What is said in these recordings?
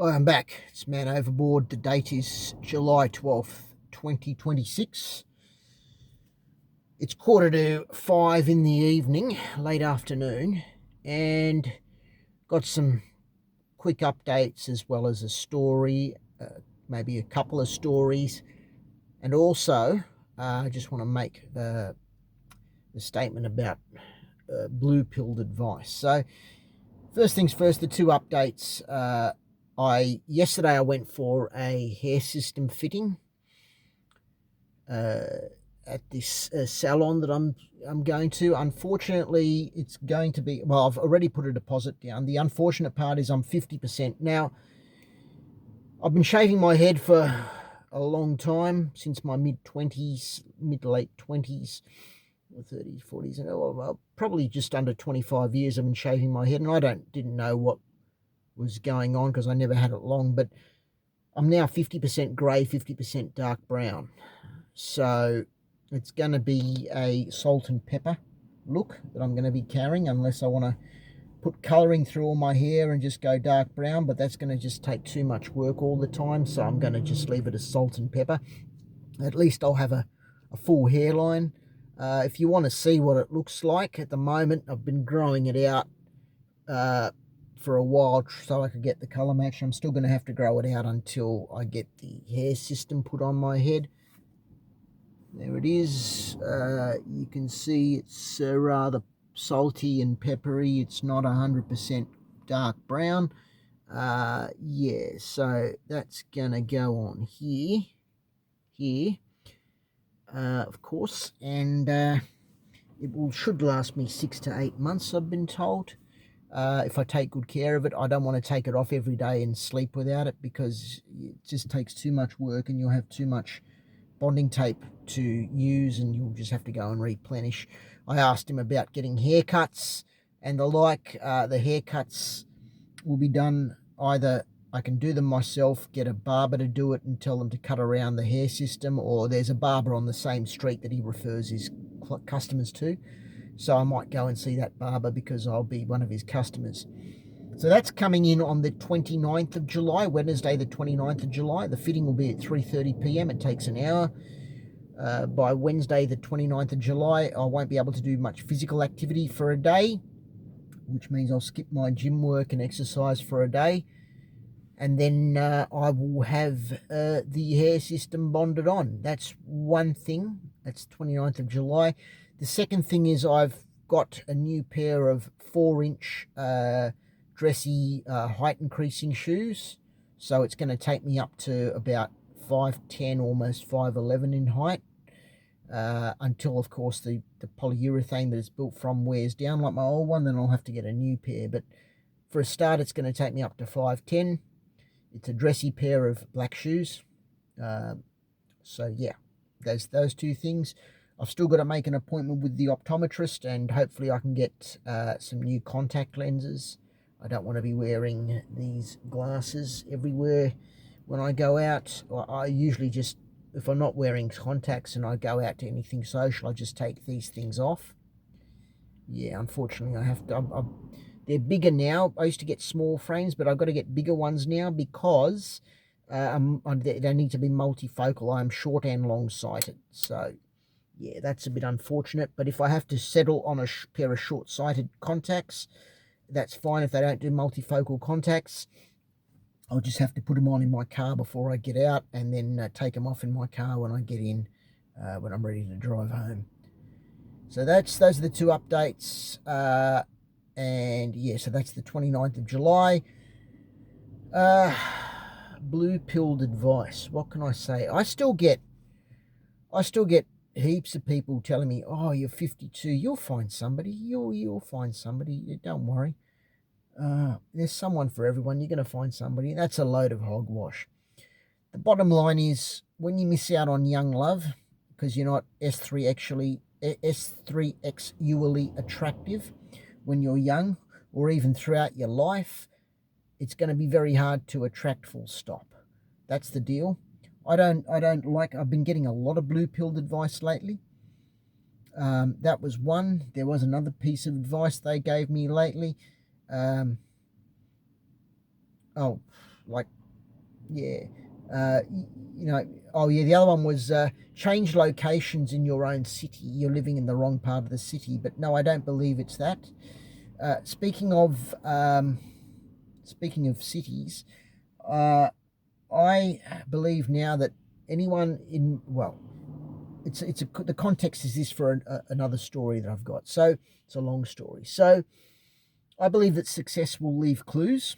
Hi, I'm back. It's Man Overboard. The date is July 12th, 2026. It's 4:45 in the evening, late afternoon, and got some quick updates as well as a story, maybe a couple of stories. And also, I just want to make the statement about blue-pilled advice. So, first things first, the two updates. Yesterday I went for a hair system fitting uh, at this salon that I'm going to. Unfortunately, it's going to be, well, I've already put a deposit down. The unfortunate part is I'm 50%. Now, I've been shaving my head for a long time, since my mid-20s, mid-late 20s, 30s, 40s, and well, probably just under 25 years I've been shaving my head, and I didn't know what was going on because I never had it long, but I'm now 50% grey, 50% dark brown. So it's going to be a salt and pepper look that I'm going to be carrying, unless I want to put colouring through all my hair and just go dark brown, but that's going to just take too much work all the time, so I'm going to just leave it as salt and pepper. At least I'll have a full hairline. If you want to see what it looks like, at the moment I've been growing it out for a while so I could get the colour match. I'm still going to have to grow it out until I get the hair system put on my head. There it is. You can see it's rather salty and peppery. It's not 100% dark brown. Yeah, so that's going to go on here, of course, and should last me 6 to 8 months, I've been told. If I take good care of it. I don't want to take it off every day and sleep without it, because it just takes too much work and you'll have too much bonding tape to use and you'll just have to go and replenish. I asked him about getting haircuts and the like. The haircuts will be done either, I can do them myself, get a barber to do it and tell them to cut around the hair system, or there's a barber on the same street that he refers his customers to. So I might go and see that barber because I'll be one of his customers. So that's coming in on the 29th of July, Wednesday the 29th of July. The fitting will be at 3:30 p.m. It takes an hour. By Wednesday the 29th of July, I won't be able to do much physical activity for a day, which means I'll skip my gym work and exercise for a day. And then I will have the hair system bonded on. That's one thing. That's 29th of July. The second thing is I've got a new pair of 4-inch dressy height increasing shoes. So it's going to take me up to about 5'10", almost 5'11" in height. Until, of course, the polyurethane that it's built from wears down like my old one, then I'll have to get a new pair. But for a start, it's going to take me up to 5'10". It's a dressy pair of black shoes. So yeah, there's those two things. I've still got to make an appointment with the optometrist, and hopefully I can get some new contact lenses. I don't want to be wearing these glasses everywhere when I go out. I usually just, if I'm not wearing contacts and I go out to anything social, I just take these things off. Yeah, unfortunately I have to. They're bigger now. I used to get small frames, but I've got to get bigger ones now because they need to be multifocal. I'm short and long-sighted. So, yeah, that's a bit unfortunate. But if I have to settle on a pair of short-sighted contacts, that's fine. If they don't do multifocal contacts, I'll just have to put them on in my car before I get out, and then take them off in my car when I get in, when I'm ready to drive home. So those are the two updates. And yeah, so that's the 29th of July. Blue pilled advice. What can I say? I still get heaps of people telling me, "Oh, you're 52. You'll find somebody. You'll find somebody. Don't worry. There's someone for everyone. You're going to find somebody." That's a load of hogwash. The bottom line is, when you miss out on young love because you're not S3Xually attractive when you're young, or even throughout your life, it's going to be very hard to attract, full stop. That's the deal. I've been getting a lot of blue-pilled advice lately. That was one. There was another piece of advice they gave me lately. like, yeah, you know, oh yeah, the other one was change locations in your own city. You're living in the wrong part of the city, but no, I don't believe it's that. Speaking of cities, uh, I believe now that anyone in, well, the context is this for another story that I've got. So it's a long story. So I believe that success will leave clues,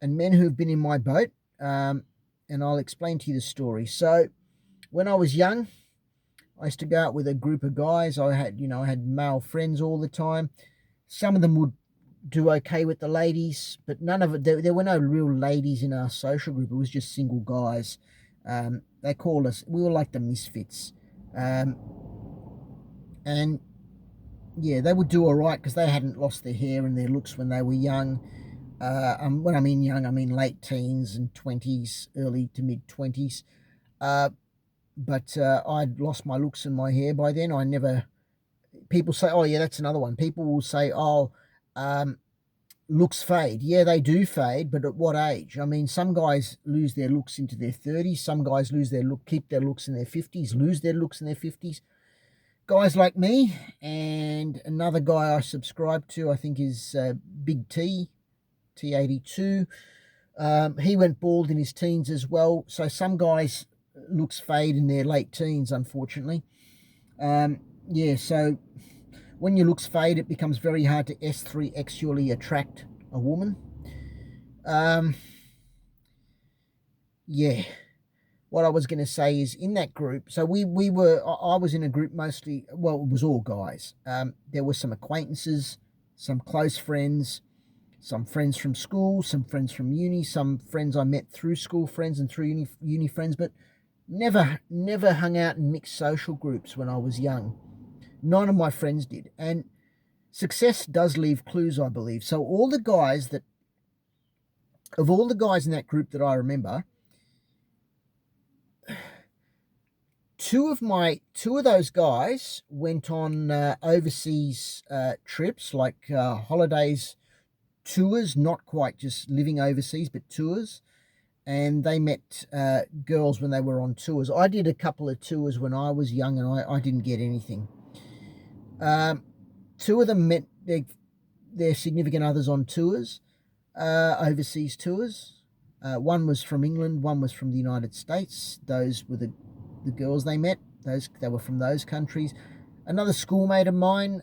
and men who've been in my boat, and I'll explain to you the story. So when I was young, I used to go out with a group of guys. I had male friends all the time. Some of them would do okay with the ladies, but none of it. There were no real ladies in our social group. It was just single guys. They called us. We were like the misfits, and yeah, they would do all right because they hadn't lost their hair and their looks when they were young. When I mean young, I mean late teens and 20s, early to mid 20s. But I'd lost my looks and my hair by then. I never. People say, oh yeah, that's another one. People will say, oh, looks fade. Yeah, they do fade, but at what age? I mean, some guys lose their looks into their 30s. Some guys keep their looks in their 50s, lose their looks in their 50s. Guys like me and another guy I subscribe to, I think is Big T, T82. He went bald in his teens as well. So some guys looks fade in their late teens, unfortunately. Yeah, so when your looks fade, it becomes very hard to S3 sexually attract a woman. Yeah. What I was going to say is in that group, so I was in a group mostly, well, it was all guys. There were some acquaintances, some close friends, some friends from school, some friends from uni, some friends I met through school friends and through uni friends, but never hung out in mixed social groups when I was young. None of my friends did. And success does leave clues, I believe. So all the guys in that group that I remember, two of those guys went on overseas trips, like holidays, tours, not quite just living overseas, but tours. And they met girls when they were on tours. I did a couple of tours when I was young, and I didn't get anything. Two of them met their significant others on tours, overseas tours. One was from England, one was from the United States. Those were the girls they met. They were from those countries. Another schoolmate of mine,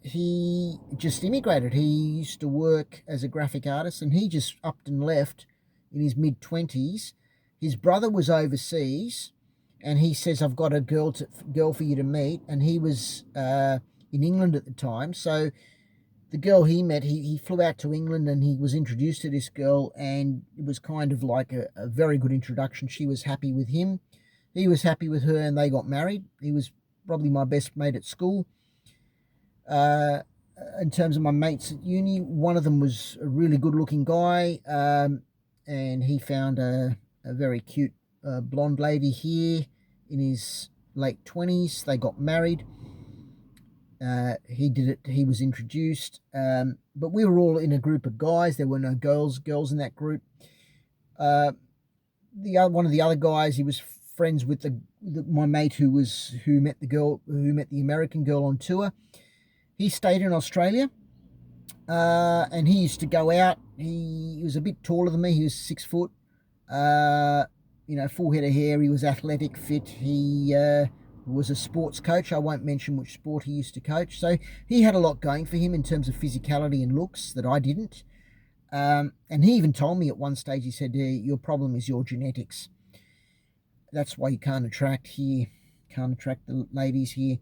he just immigrated. He used to work as a graphic artist, and he just upped and left in his mid-20s. His brother was overseas, and he says, I've got a girl for you to meet. And he was in England at the time. So the girl he met, he flew out to England, and he was introduced to this girl, and it was kind of like a very good introduction. She was happy with him. He was happy with her, and they got married. He was probably my best mate at school. In terms of my mates at uni, one of them was a really good-looking guy, and he found a very cute blonde lady here in his late 20s. They got married. He was introduced, but we were all in a group of guys. There were no girls in that group. One of the other guys, he was friends with my mate who met the American girl on tour. He stayed in Australia, and he used to go out. He was a bit taller than me. He was 6 foot, full head of hair. He was athletic, fit. He was a sports coach. I won't mention which sport he used to coach. So he had a lot going for him in terms of physicality and looks that I didn't. And he even told me at one stage, he said, your problem is your genetics. That's why you can't attract the ladies here.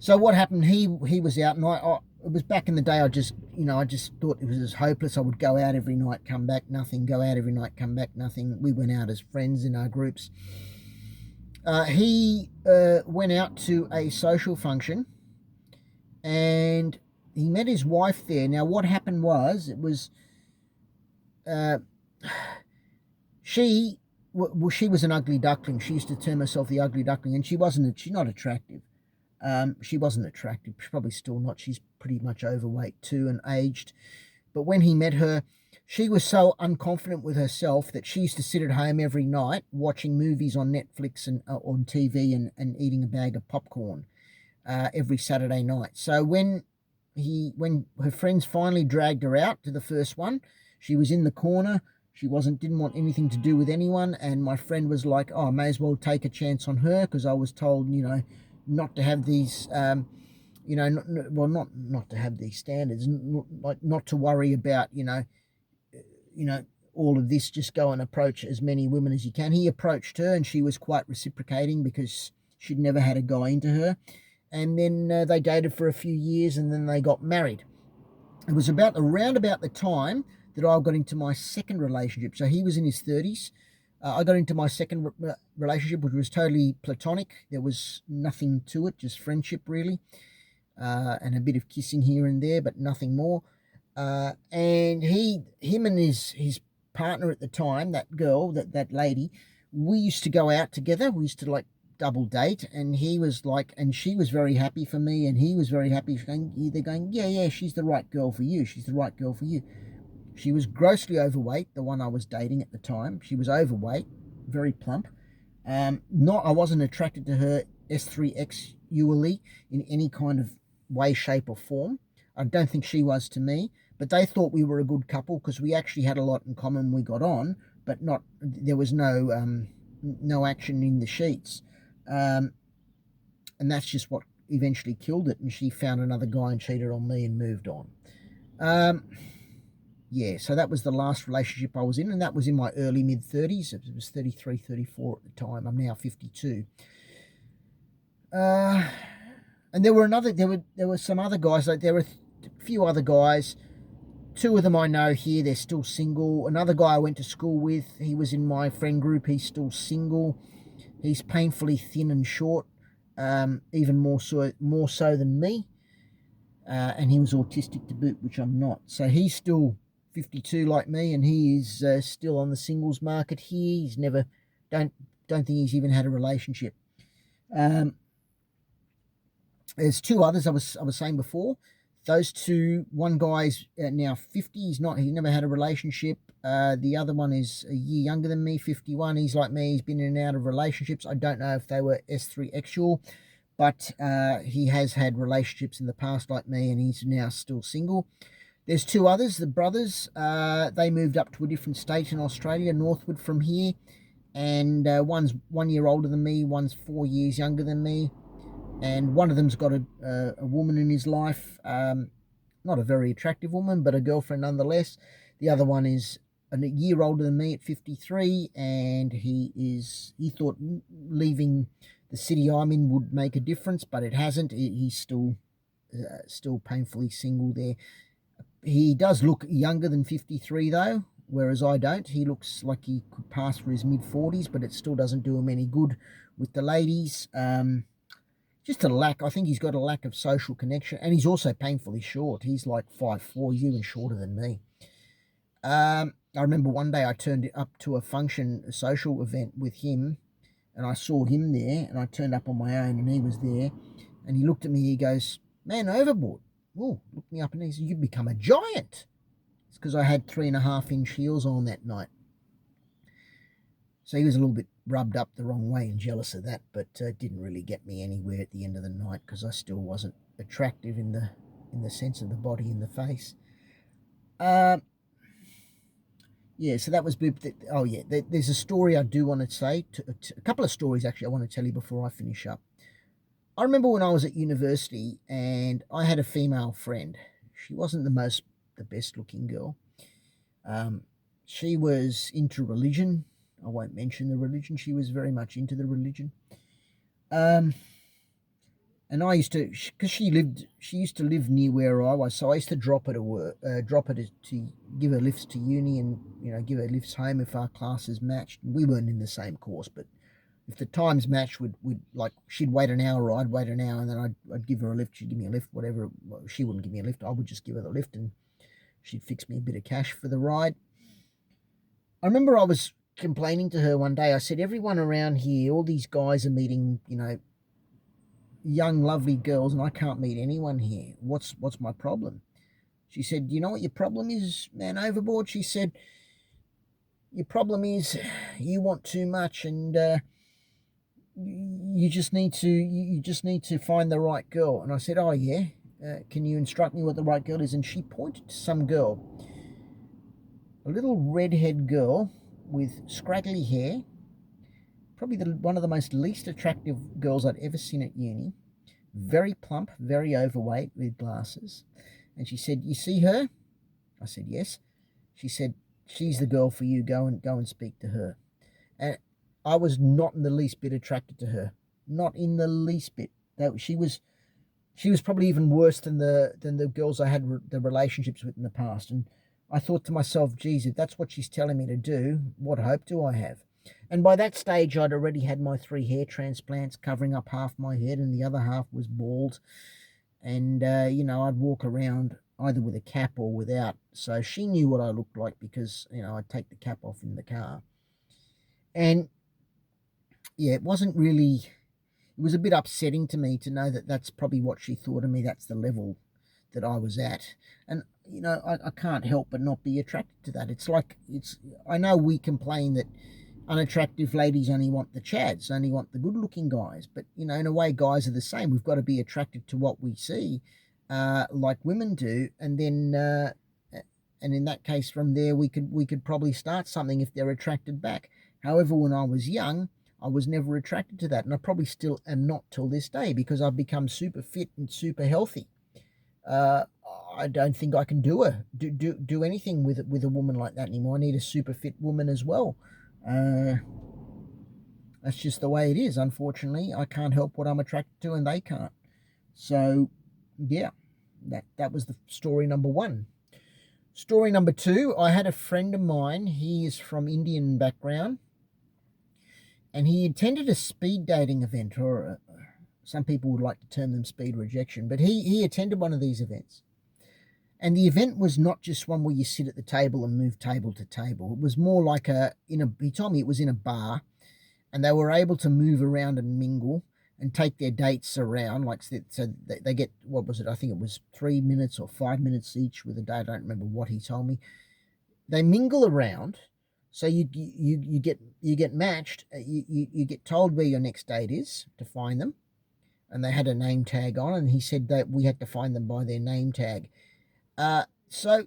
So what happened? He was out, and it was back in the day. I just thought it was as hopeless. I would go out every night, come back, nothing. Go out every night, come back, nothing. We went out as friends in our groups. He went out to a social function, and he met his wife there. Now, what happened was, she was an ugly duckling. She used to term herself the ugly duckling, and she's not attractive. She wasn't attractive. She's probably still not. She's pretty much overweight too and aged. But when he met her, She was so unconfident with herself that she used to sit at home every night watching movies on Netflix and on TV and eating a bag of popcorn every Saturday night. So when her friends finally dragged her out to the first one, she was in the corner. She didn't want anything to do with anyone, and my friend was like, "Oh, I may as well take a chance on her because I was told, not to have these, not to have these standards, like not to worry about, all of this. Just go and approach as many women as you can." He approached her, and she was quite reciprocating because she'd never had a guy into her. And then they dated for a few years, and then they got married. It was around about the time that I got into my second relationship. So he was in his 30s. I got into my second relationship, which was totally platonic. There was nothing to it, just friendship, really, and a bit of kissing here and there, but nothing more. And him and his partner at the time, that girl, that lady, we used to go out together. We used to like double date, and he was like, and she was very happy for me, and he was very happy. They're going, yeah, she's the right girl for you. She's the right girl for you. She was grossly overweight, the one I was dating at the time. She was overweight, very plump. I wasn't attracted to her S3X in any kind of way, shape, or form. I don't think she was to me, but they thought we were a good couple because we actually had a lot in common. We got on, but there was no action in the sheets. And that's just what eventually killed it. And she found another guy and cheated on me and moved on. So that was the last relationship I was in, and that was in my early mid-30s. It was 33, 34 at the time. I'm now 52. And there were some other guys. Like there were a few other guys. Two of them I know here. They're still single. Another guy I went to school with, he was in my friend group. He's still single. He's painfully thin and short, even more so than me. And he was autistic to boot, which I'm not. So he's still 52 like me, and he is still on the singles market here. He's never, don't think he's even had a relationship. There's two others I was saying before. Those two, one guy's now 50. He never had a relationship. The other one is a year younger than me, 51. He's like me. He's been in and out of relationships. I don't know if they were S3Xual, but he has had relationships in the past like me, and he's now still single. There's two others, the brothers. They moved up to a different state in Australia, northward from here, and one's 1 year older than me, one's 4 years younger than me. And one of them's got a woman in his life, not a very attractive woman, but a girlfriend nonetheless. The other one is a year older than me at 53, and he thought leaving the city I'm in would make a difference, but it hasn't. He's still painfully single there. He does look younger than 53 though, whereas I don't. He looks like he could pass for his mid-40s, but it still doesn't do him any good with the ladies. Just I think he's got a lack of social connection, and he's also painfully short. He's like 5'4", he's even shorter than me. I remember one day I turned up to a social event with him, and I saw him there, and I turned up on my own, and he was there, and he looked at me, he goes, "Man, overboard." Oh, looked me up, and he said, "You've become a giant." It's because I had 3.5-inch heels on that night. So he was a little bit rubbed up the wrong way and jealous of that, but didn't really get me anywhere at the end of the night because I still wasn't attractive in the sense of the body and the face. So that was boop. Oh yeah, there's a story I do want to say. A couple of stories actually I want to tell you before I finish up. I remember when I was at university and I had a female friend. She wasn't the best looking girl. She was into religion. I won't mention the religion. She was very much into the religion. And I used to, because she used to live near where I was, so I used to drop her to give her lifts to uni and, give her lifts home if our classes matched. We weren't in the same course, but if the times matched, she'd wait an hour, or I'd wait an hour, and then I'd give her a lift. She'd give me a lift, whatever. Well, she wouldn't give me a lift. I would just give her the lift, and she'd fix me a bit of cash for the ride. I remember I was complaining to her one day. I said, everyone around here, all these guys are meeting, young, lovely girls, and I can't meet anyone here. What's my problem? She said, you know what your problem is, man overboard? She said, your problem is you want too much, and you just need to find the right girl. And I said, oh yeah, can you instruct me what the right girl is? And she pointed to some girl, a little redhead girl with scraggly hair, probably one of the most least attractive girls I'd ever seen at uni. Very plump, very overweight, with glasses. And she said, you see her? I said, yes. She said, she's the girl for you. Go and speak to her. And I was not in the least bit attracted to her. Not in the least bit. She was probably even worse than the girls I had the relationships with in the past. And I thought to myself, geez, if that's what she's telling me to do, what hope do I have? And by that stage, I'd already had my 3 hair transplants covering up half my head, and the other half was bald. And, I'd walk around either with a cap or without. So she knew what I looked like because, I'd take the cap off in the car. And, yeah, it was a bit upsetting to me to know that that's probably what she thought of me. That's the level that I was at. And, I can't help but not be attracted to that. I know we complain that unattractive ladies only want the chads, only want the good-looking guys. But, in a way, guys are the same. We've got to be attracted to what we see, like women do. And then, and in that case, from there, we could probably start something if they're attracted back. However, when I was young, I was never attracted to that. And I probably still am not till this day, because I've become super fit and super healthy. I don't think I can do anything with a woman like that anymore. I need a super fit woman as well. That's just the way it is. Unfortunately, I can't help what I'm attracted to, and they can't. So, yeah, that was the story number 1. Story number 2, I had a friend of mine. He is from Indian background, and he attended a speed dating event, or some people would like to term them speed rejection, but he attended one of these events. And the event was not just one where you sit at the table and move table to table. It was more like he told me it was in a bar, and they were able to move around and mingle and take their dates around. So they get, what was it? I think it was 3 minutes or 5 minutes each with a date. I don't remember what he told me. They mingle around. So you get matched. You get told where your next date is to find them. And they had a name tag on, and he said that we had to find them by their name tag. So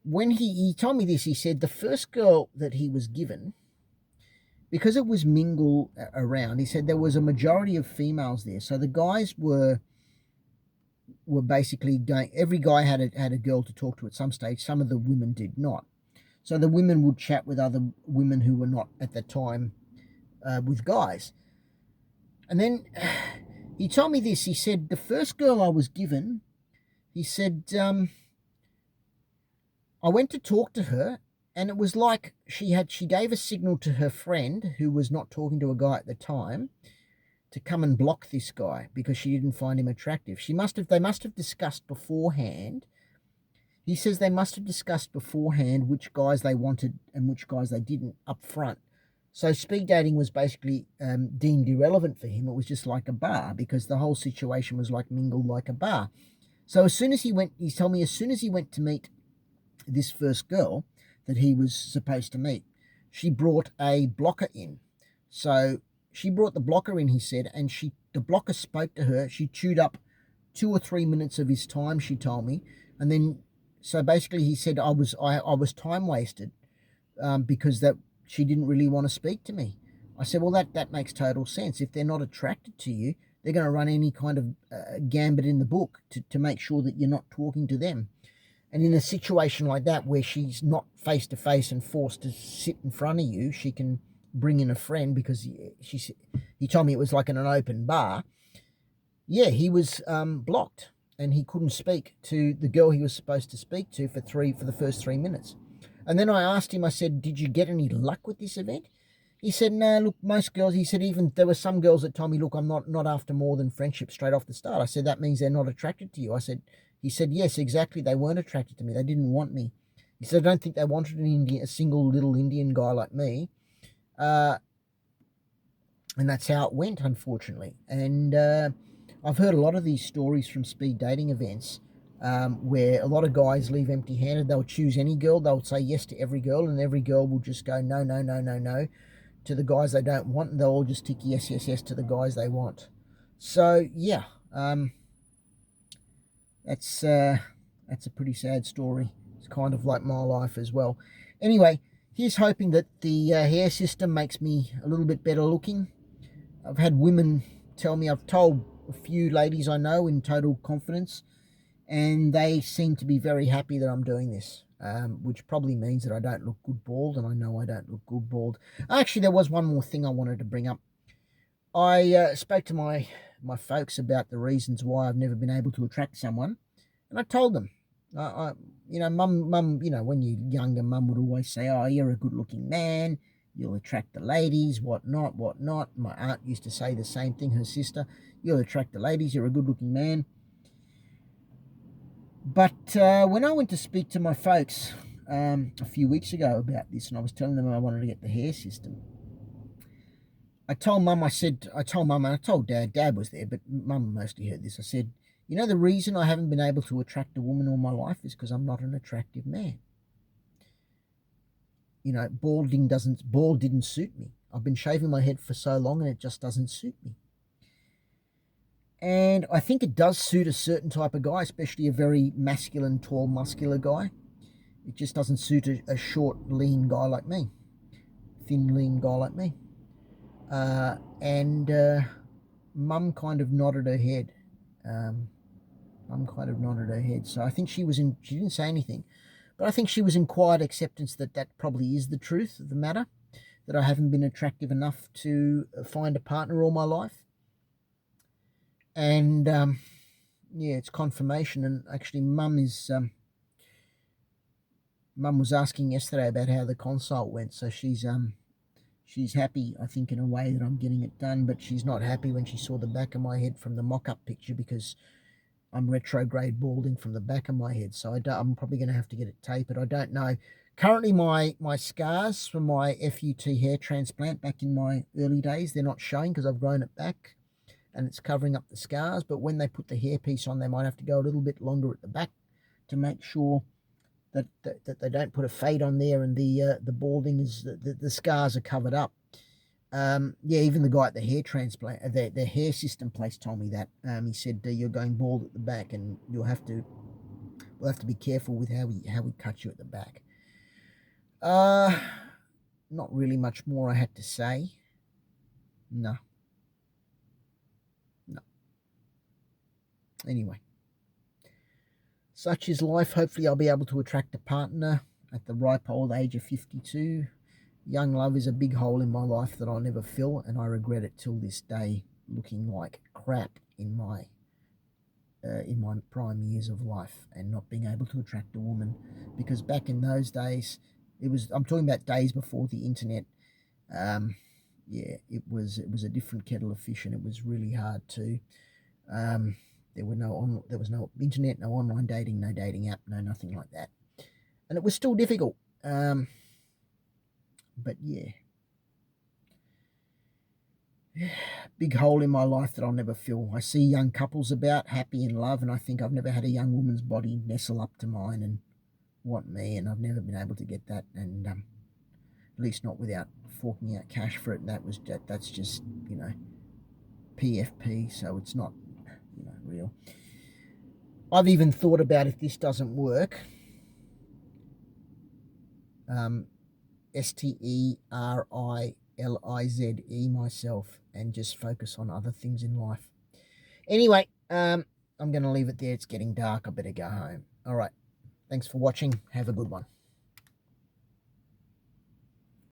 when he told me this, he said the first girl that he was given, because it was mingle around, he said there was a majority of females there. So the guys were basically going, every guy had a girl to talk to at some stage. Some of the women did not. So the women would chat with other women who were not at the time with guys. And then he told me this. He said the first girl I was given, he said, I went to talk to her, and it was like she gave a signal to her friend, who was not talking to a guy at the time, to come and block this guy because she didn't find him attractive. They must have discussed beforehand. He says they must have discussed beforehand which guys they wanted and which guys they didn't up front. So speed dating was basically deemed irrelevant for him. It was just like a bar, because the whole situation was like mingled like a bar. So as soon as he went to meet this first girl that he was supposed to meet, she brought a blocker in. So she brought the blocker in, he said, and the blocker spoke to her. She chewed up 2 or 3 minutes of his time, she told me. And then, so basically he said I was time wasted because that she didn't really want to speak to me. I said, well, that makes total sense. If they're not attracted to you, they're going to run any kind of gambit in the book to make sure that you're not talking to them. And in a situation like that, where she's not face-to-face and forced to sit in front of you, she can bring in a friend, because he told me it was like in an open bar. Yeah, he was blocked, and he couldn't speak to the girl he was supposed to speak to for the first 3 minutes. And then I asked him, I said, did you get any luck with this event? He said, no, look, most girls, he said, even there were some girls that told me, look, I'm not after more than friendship straight off the start. I said, that means they're not attracted to you. He said, yes, exactly. They weren't attracted to me. They didn't want me. He said, I don't think they wanted a single little Indian guy like me. And that's how it went, unfortunately. And I've heard a lot of these stories from speed dating events. where a lot of guys leave empty-handed. They'll choose any girl. They'll say yes to every girl, and every girl will just go no, no, no, no, no to the guys they don't want, and they'll all just tick yes, yes, yes to the guys they want. So yeah, that's a pretty sad story. It's kind of like my life as well. Anyway, here's hoping that the hair system makes me a little bit better looking. I've had women tell me, I've told a few ladies I know in total confidence, and they seem to be very happy that I'm doing this, which probably means that I don't look good bald, and I know I don't look good bald. Actually, there was one more thing I wanted to bring up. I spoke to my folks about the reasons why I've never been able to attract someone, and I told them, mum, when you're younger, mum would always say, oh, you're a good-looking man, you'll attract the ladies, whatnot, whatnot. My aunt used to say the same thing, her sister, you'll attract the ladies, you're a good-looking man. But when I went to speak to my folks a few weeks ago about this, and I was telling them I wanted to get the hair system, I told mum, and I told dad was there, but mum mostly heard this. I said, you know, the reason I haven't been able to attract a woman all my life is because I'm not an attractive man. You know, bald didn't suit me. I've been shaving my head for so long and it just doesn't suit me. And I think it does suit a certain type of guy, especially a very masculine, tall, muscular guy. It just doesn't suit a short, lean guy like me. Thin, lean guy like me. And mum kind of nodded her head. So I think she didn't say anything, but I think she was in quiet acceptance that probably is the truth of the matter, that I haven't been attractive enough to find a partner all my life. And yeah, it's confirmation. And actually, mum was asking yesterday about how the consult went, so she's happy, I think, in a way that I'm getting it done, but she's not happy when she saw the back of my head from the mock-up picture, because I'm retrograde balding from the back of my head, so I'm probably going to have to get it tapered. I don't know. Currently, my scars from my FUT hair transplant back in my early days, they're not showing because I've grown it back, and it's covering up the scars. But when they put the hairpiece on, they might have to go a little bit longer at the back to make sure that they don't put a fade on there, and the balding is the scars are covered up. Yeah, even the guy at the hair transplant, the hair system place told me that. He said, you're going bald at the back, and we'll have to be careful with how we cut you at the back. Not really much more I had to say. No. Anyway, such is life. Hopefully I'll be able to attract a partner at the ripe old age of 52. Young love is a big hole in my life that I'll never fill, and I regret it till this day, looking like crap in my prime years of life and not being able to attract a woman, because back in those days, I'm talking about days before the internet. Yeah, it was a different kettle of fish, and it was really hard to. There was no internet, no online dating, no dating app, no nothing like that, and it was still difficult. But yeah, big hole in my life that I'll never fill. I see young couples about, happy in love, and I think I've never had a young woman's body nestle up to mine and want me, and I've never been able to get that, and at least not without forking out cash for it. And that's just, PFP, so it's not, real. I've even thought about, if this doesn't work, STERILIZE myself, and just focus on other things in life. Anyway, I'm going to leave it there. It's getting dark. I better go home. All right. Thanks for watching. Have a good one.